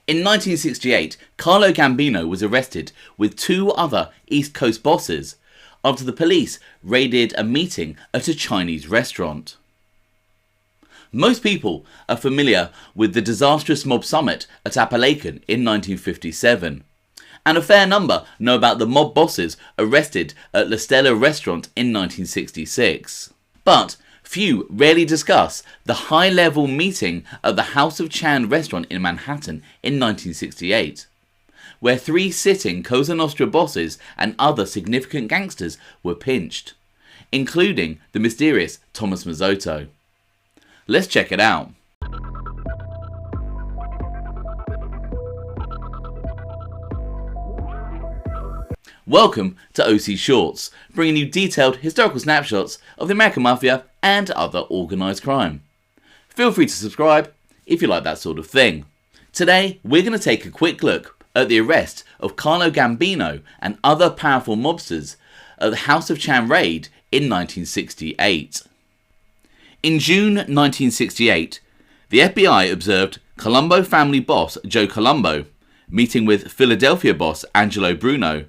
In 1968, Carlo Gambino was arrested with two other East Coast bosses after the police raided a meeting at a Chinese restaurant. Most people are familiar with the disastrous mob summit at Apalachin in 1957, and a fair number know about the mob bosses arrested at the Stella Restaurant in 1966. But few rarely discuss the high-level meeting at the House of Chan restaurant in Manhattan in 1968, where three sitting Cosa Nostra bosses and other significant gangsters were pinched, including the mysterious Thomas Masotto. Let's check it out. Welcome to OC Shorts, bringing you detailed historical snapshots of the American Mafia and other organised crime. Feel free to subscribe if you like that sort of thing. Today, we're going to take a quick look at the arrest of Carlo Gambino and other powerful mobsters at the House of Chan raid in 1968. In June 1968, the FBI observed Colombo Family boss Joe Colombo meeting with Philadelphia boss Angelo Bruno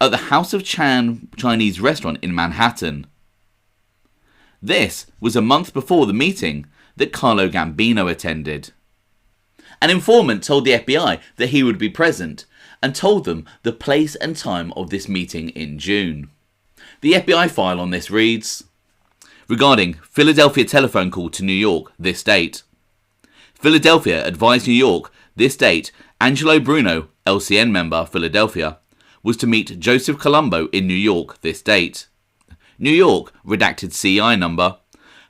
at the House of Chan Chinese restaurant in Manhattan. This was a month before the meeting that Carlo Gambino attended. An informant told the FBI that he would be present and told them the place and time of this meeting in June. The FBI file on this reads, regarding Philadelphia telephone call to New York this date. Philadelphia advised New York this date Angelo Bruno, LCN member, Philadelphia, was to meet Joseph Colombo in New York this date. New York, redacted CI number,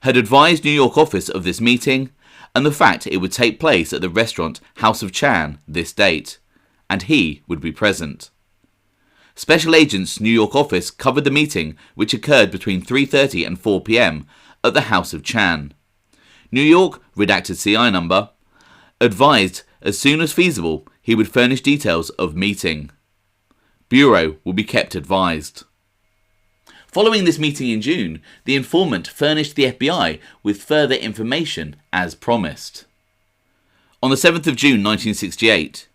had advised New York office of this meeting and the fact it would take place at the restaurant House of Chan this date, and he would be present. Special Agents New York office covered the meeting, which occurred between 3:30 and 4 p.m. at the House of Chan. New York, redacted CI number, advised as soon as feasible he would furnish details of meeting. Bureau will be kept advised. Following this meeting in June, the informant furnished the FBI with further information as promised. On the 7th of June 1968,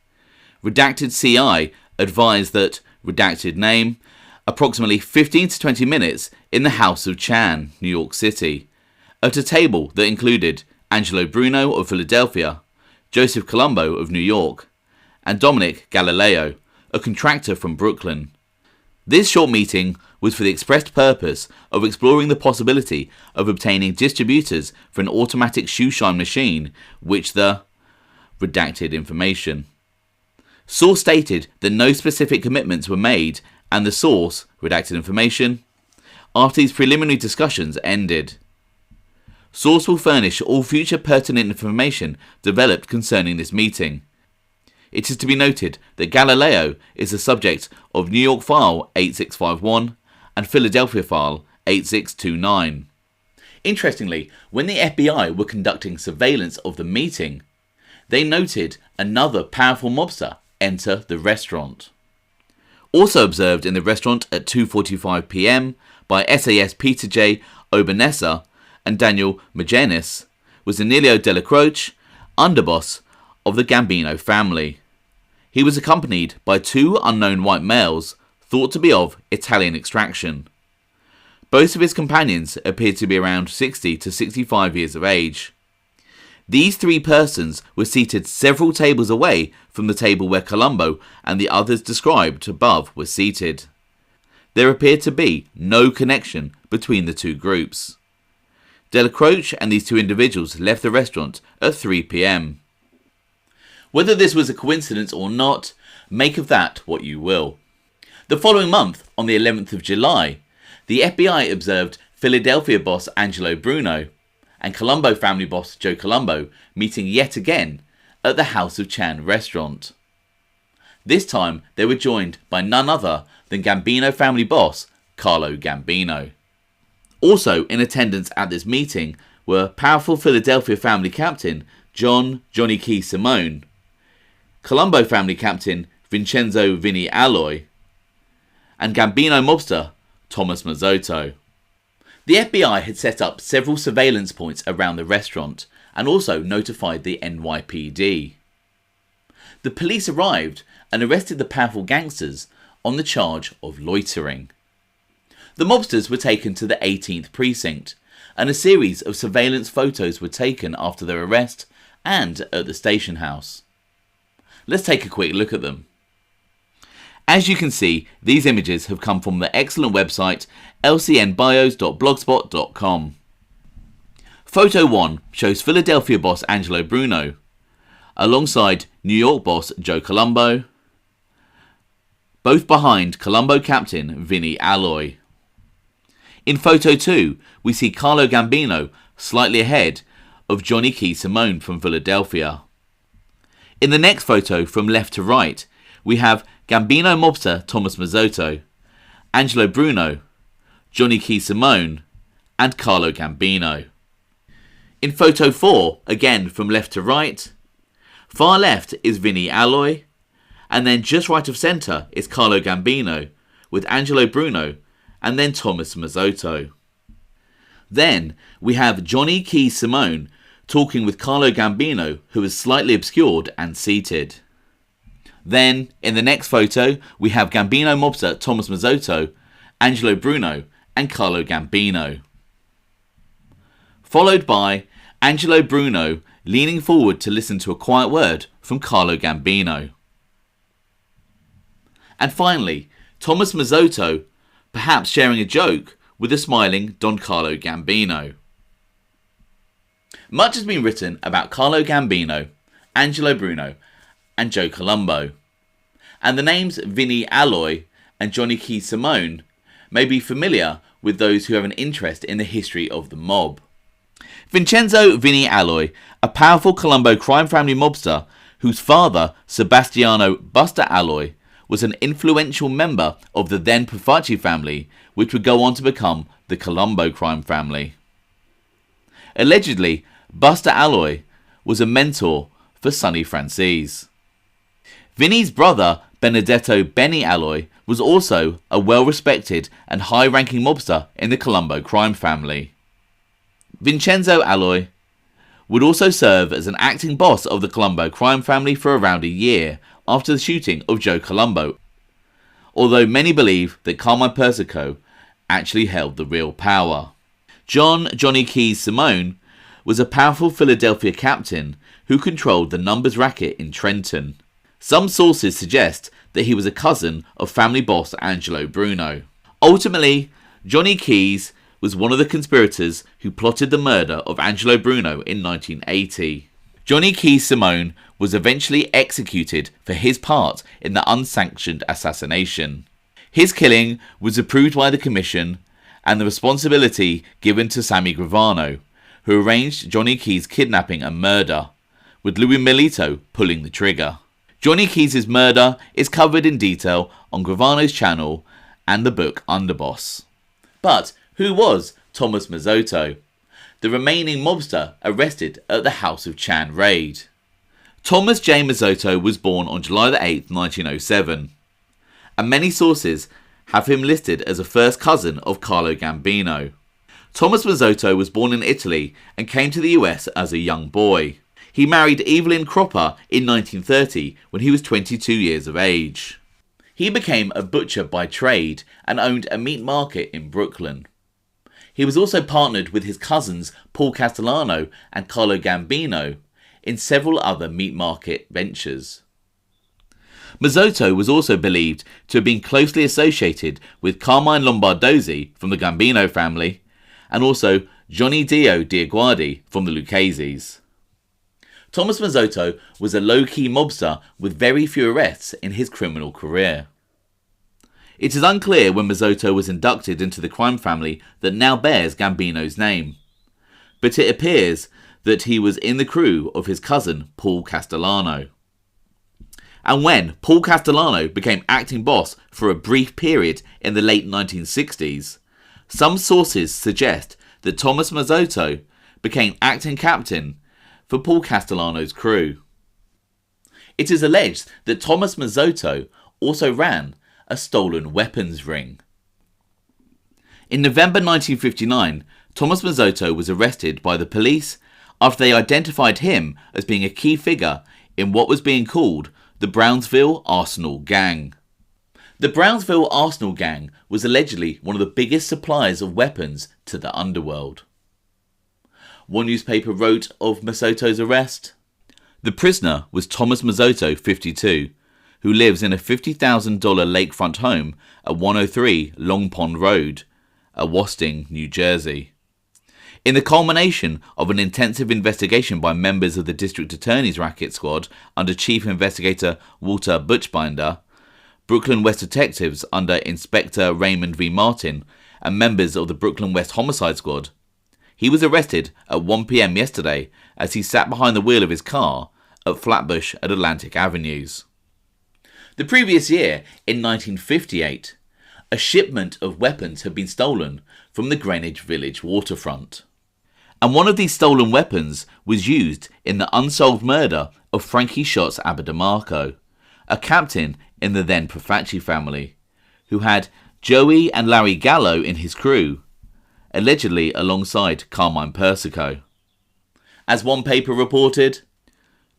redacted CI advised that, redacted name, approximately 15 to 20 minutes in the House of Chan, New York City, at a table that included Angelo Bruno of Philadelphia, Joseph Colombo of New York, and Dominic Galileo, a contractor from Brooklyn. This short meeting was for the expressed purpose of exploring the possibility of obtaining distributors for an automatic shoe shine machine, which the redacted information. Source stated that no specific commitments were made, and the source, redacted information, after these preliminary discussions ended. Source will furnish all future pertinent information developed concerning this meeting. It is to be noted that Galileo is the subject of New York File 8651 and Philadelphia File 8629. Interestingly, when the FBI were conducting surveillance of the meeting, they noted another powerful mobster enter the restaurant. Also observed in the restaurant at 2:45 p.m. by SAS Peter J. Obanessa and Daniel Magenis was Emilio Dellacroce, underboss of the Gambino family. He was accompanied by two unknown white males thought to be of Italian extraction. Both of his companions appeared to be around 60 to 65 years of age. These three persons were seated several tables away from the table where Colombo and the others described above were seated. There appeared to be no connection between the two groups. Dellacroce and these two individuals left the restaurant at 3 p.m. Whether this was a coincidence or not, make of that what you will. The following month, on the 11th of July, the FBI observed Philadelphia boss Angelo Bruno and Colombo family boss Joe Colombo meeting yet again at the House of Chan restaurant. This time they were joined by none other than Gambino family boss Carlo Gambino. Also in attendance at this meeting were powerful Philadelphia family captain Johnny Key Simone, Colombo family captain Vincenzo Vinnie Aloi, and Gambino mobster Thomas Masotto. The FBI had set up several surveillance points around the restaurant and also notified the NYPD. the police arrived and arrested the powerful gangsters on the charge of loitering. The mobsters were taken to the 18th precinct, and a series of surveillance photos were taken after their arrest and at the station house. Let's take a quick look at them. As you can see, these images have come from the excellent website lcnbios.blogspot.com. Photo 1 shows Philadelphia boss Angelo Bruno, alongside New York boss Joe Colombo, both behind Colombo captain Vinnie Aloi. In photo 2, we see Carlo Gambino slightly ahead of Johnny Key Simone from Philadelphia. In the next photo, from left to right, we have Gambino mobster Thomas Masotto, Angelo Bruno, Johnny Key Simone, and Carlo Gambino. In photo 4, again from left to right, far left is Vinnie Aloi, and then just right of centre is Carlo Gambino, with Angelo Bruno, and then Thomas Masotto. Then we have Johnny Key Simone talking with Carlo Gambino, who is slightly obscured and seated. Then, in the next photo, we have Gambino mobster Thomas Masotto, Angelo Bruno, and Carlo Gambino. Followed by Angelo Bruno leaning forward to listen to a quiet word from Carlo Gambino. And finally, Thomas Masotto perhaps sharing a joke with the smiling Don Carlo Gambino. Much has been written about Carlo Gambino, Angelo Bruno, and Joe Colombo, and the names Vinnie Aloi and Johnny Key Simone may be familiar with those who have an interest in the history of the mob. Vincenzo Vinnie Aloi, a powerful Colombo crime family mobster whose father, Sebastiano Buster Aloi, was an influential member of the then Profaci family, which would go on to become the Colombo crime family. Allegedly, Buster Aloi was a mentor for Sonny Franzese. Vinnie's brother, Benedetto Benny Aloi, was also a well-respected and high-ranking mobster in the Colombo crime family. Vincenzo Aloi would also serve as an acting boss of the Colombo crime family for around a year after the shooting of Joe Colombo, although many believe that Carmine Persico actually held the real power. Johnny Keys Simone was a powerful Philadelphia captain who controlled the numbers racket in Trenton. Some sources suggest that he was a cousin of family boss Angelo Bruno. Ultimately, Johnny Keys was one of the conspirators who plotted the murder of Angelo Bruno in 1980. Johnny Key Simone was eventually executed for his part in the unsanctioned assassination. His killing was approved by the commission and the responsibility given to Sammy Gravano, who arranged Johnny Key's kidnapping and murder, with Louie Milito pulling the trigger. Johnny Key's murder is covered in detail on Gravano's channel and the book Underboss. But who was Thomas Masotto, the remaining mobster arrested at the House of Chan raid? Thomas J. Masotto was born on July 8, 1907, and many sources have him listed as a first cousin of Carlo Gambino. Thomas Masotto was born in Italy and came to the US as a young boy. He married Evelyn Cropper in 1930 when he was 22 years of age. He became a butcher by trade and owned a meat market in Brooklyn. He was also partnered with his cousins Paul Castellano and Carlo Gambino in several other meat market ventures. Masotto was also believed to have been closely associated with Carmine Lombardozzi from the Gambino family and also Johnny Dio Diaguardi from the Lucchese's. Thomas Masotto was a low-key mobster with very few arrests in his criminal career. It is unclear when Masotto was inducted into the crime family that now bears Gambino's name, but it appears that he was in the crew of his cousin Paul Castellano. And when Paul Castellano became acting boss for a brief period in the late 1960s, some sources suggest that Thomas Masotto became acting captain for Paul Castellano's crew. It is alleged that Thomas Masotto also ran a stolen weapons ring. In November 1959, Thomas Masotto was arrested by the police after they identified him as being a key figure in what was being called the Brownsville Arsenal Gang. The Brownsville Arsenal Gang was allegedly one of the biggest suppliers of weapons to the underworld. One newspaper wrote of Masotto's arrest, "The prisoner was Thomas Masotto, 52, who lives in a $50,000 lakefront home at 103 Long Pond Road, at Wasting, New Jersey. In the culmination of an intensive investigation by members of the District Attorney's Racket Squad under Chief Investigator Walter Buchbinder, Brooklyn West detectives under Inspector Raymond V. Martin, and members of the Brooklyn West Homicide Squad, he was arrested at 1 p.m. yesterday as he sat behind the wheel of his car at Flatbush at Atlantic Avenues." The previous year, in 1958, a shipment of weapons had been stolen from the Greenwich Village waterfront. And one of these stolen weapons was used in the unsolved murder of Frankie Shots Abademarco, a captain in the then Profaci family, who had Joey and Larry Gallo in his crew, allegedly alongside Carmine Persico. As one paper reported,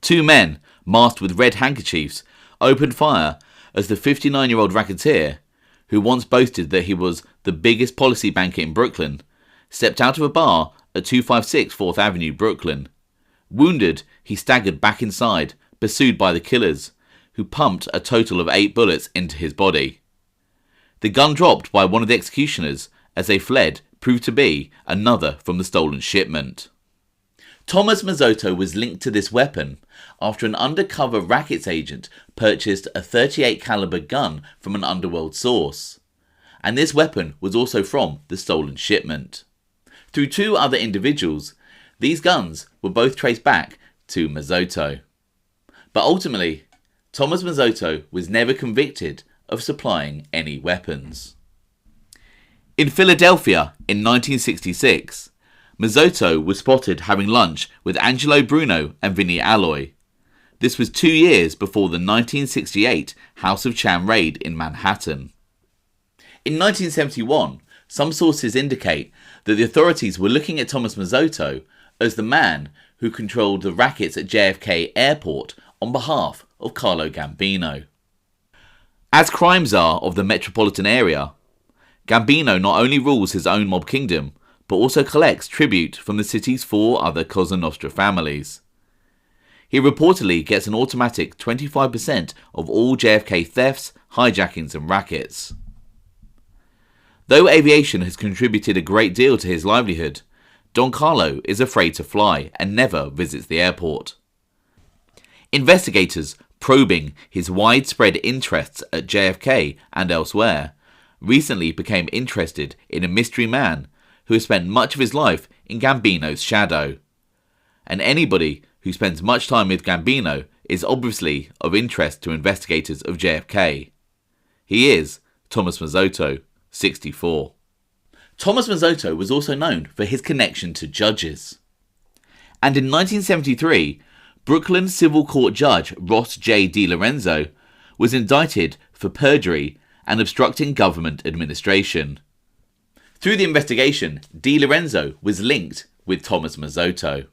2 men masked with red handkerchiefs opened fire as the 59-year-old racketeer, who once boasted that he was the biggest policy banker in Brooklyn, stepped out of a bar at 256 4th Avenue, Brooklyn. Wounded, he staggered back inside, pursued by the killers, who pumped a total of 8 bullets into his body. The gun dropped by one of the executioners as they fled proved to be another from the stolen shipment. Thomas Masotto was linked to this weapon after an undercover rackets agent purchased a .38 caliber gun from an underworld source, and this weapon was also from the stolen shipment. Through 2 other individuals, these guns were both traced back to Masotto. But ultimately, Thomas Masotto was never convicted of supplying any weapons. In Philadelphia in 1966, Masotto was spotted having lunch with Angelo Bruno and Vinnie Aloi. This was 2 years before the 1968 House of Cham raid in Manhattan. In 1971, some sources indicate that the authorities were looking at Thomas Masotto as the man who controlled the rackets at JFK Airport on behalf of Carlo Gambino. As crime czar of the metropolitan area, Gambino not only rules his own mob kingdom, but also collects tribute from the city's 4 other Cosa Nostra families. He reportedly gets an automatic 25% of all JFK thefts, hijackings and rackets. Though aviation has contributed a great deal to his livelihood, Don Carlo is afraid to fly and never visits the airport. Investigators probing his widespread interests at JFK and elsewhere recently became interested in a mystery man who has spent much of his life in Gambino's shadow. And anybody who spends much time with Gambino is obviously of interest to investigators of JFK. He is Thomas Masotto, 64. Thomas Masotto was also known for his connection to judges. And in 1973, Brooklyn Civil Court Judge Ross J. DiLorenzo was indicted for perjury and obstructing government administration. Through the investigation, DiLorenzo was linked with Thomas Masotto.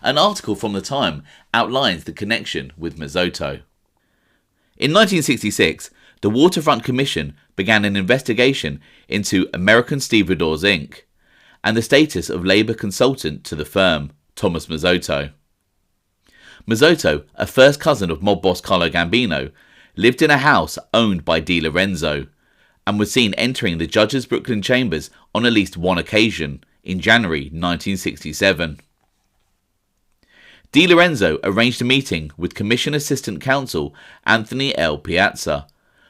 An article from the time outlines the connection with Masotto. In 1966, the Waterfront Commission began an investigation into American Stevedores Inc. and the status of Labour consultant to the firm, Thomas Masotto. Masotto, a first cousin of mob boss Carlo Gambino, lived in a house owned by DiLorenzo and was seen entering the judge's Brooklyn chambers on at least one occasion in January 1967. DiLorenzo arranged a meeting with Commission Assistant Counsel Anthony L. Piazza,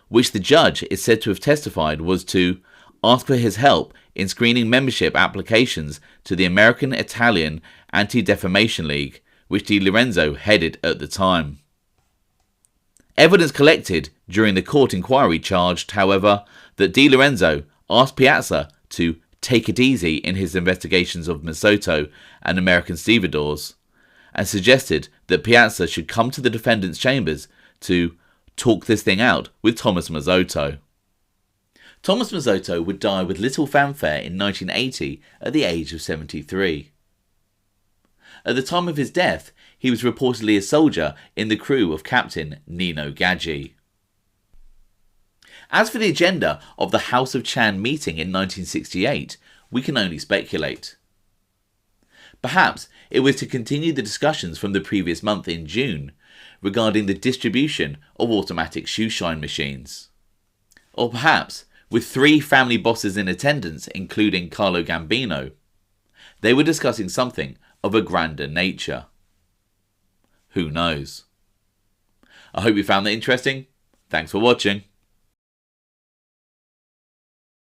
which the judge is said to have testified was to ask for his help in screening membership applications to the American Italian Anti-Defamation League, which DiLorenzo headed at the time. Evidence collected during the court inquiry charged, however, that DiLorenzo asked Piazza to take it easy in his investigations of Masotto and American Stevedores, and suggested that Piazza should come to the defendant's chambers to talk this thing out with Thomas Masotto. Thomas Masotto would die with little fanfare in 1980 at the age of 73. At the time of his death, he was reportedly a soldier in the crew of Captain Nino Gaggi. As for the agenda of the House of Chan meeting in 1968, we can only speculate. Perhaps it was to continue the discussions from the previous month in June regarding the distribution of automatic shoe shine machines. Or perhaps, with 3 family bosses in attendance, including Carlo Gambino, they were discussing something of a grander nature. Who knows? I hope you found that interesting. Thanks for watching.